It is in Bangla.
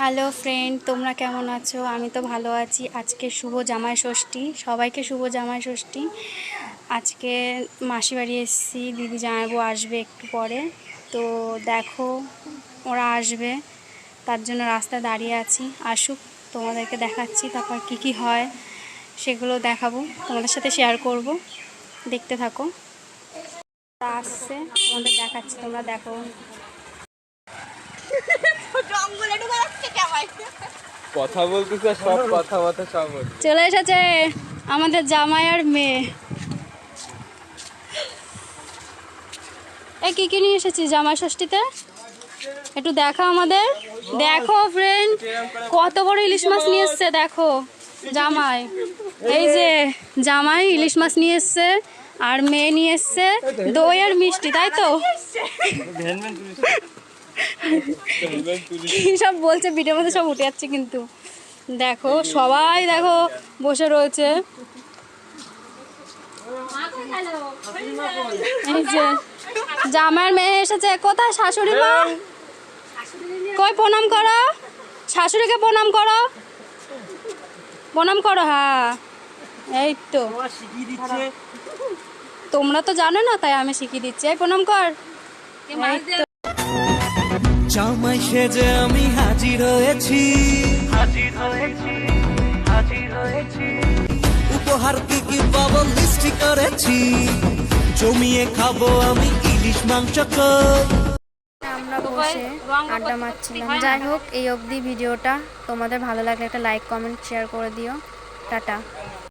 হ্যালো ফ্রেন্ড, তোমরা কেমন আছো? আমি তো ভালো আছি। আজকে শুভ জামাই ষষ্ঠী, সবাইকে শুভ জামাই ষষ্ঠী। আজকে মাসি বাড়ি এসেছি, দিদি জামাইবু আসবে একটু পরে। তো দেখো ওরা আসবে, তার জন্য রাস্তায় দাঁড়িয়ে আছি। আসুক, তোমাদেরকে দেখাচ্ছি, তারপর কি হয় সেগুলো দেখাবো, তোমাদের সাথে শেয়ার করব। দেখতে থাকো। তা আসছে, তোমাদের দেখাচ্ছি, তোমরা দেখো। কথা বলতেছে, সব কথাবার্তা সব চলে এসেছে আমাদের জামাই আর মেয়ে। এই কি নিয়ে এসেছিস জামাই ষষ্ঠীতে? একটু দেখা আমাদের। দেখো ফ্রেন্ড, কত বড় ইলিশ মাছ নিয়ে এসছে। দেখো জামাই, এই যে জামাই ইলিশ মাছ নিয়ে এসছে, আর মেয়ে নিয়ে এসছে দই আর মিষ্টি, তাই তো? কি সব বলছে ভিডিওর মধ্যে, সব উঠে যাচ্ছে কিন্তু। দেখো সবাই দেখো বসে রয়েছে। এই যে জামাইয়ের মেয়ে এসেছে। কোথায় শাশুড়ি মা? কই প্রণাম করো, শাশুড়িকে প্রণাম করো, প্রণাম করো। হ্যাঁ এই তো, তোমরা তো জানো না, তাই আমি শিখিয়ে দিচ্ছি। এই প্রণাম কর। জামাই সেজে আমি হাজির হয়েছি, উপহার কি পাবো লিস্টি করেছি, জমিয়ে খাবো আমি ইলিশ মাংস। আমরা বসে আড্ডা মারছিলাম। যাই হোক, এই অবধি ভিডিওটা। তোমাদের ভালো লাগলে একটা লাইক, কমেন্ট, শেয়ার করে দিও। টাটা।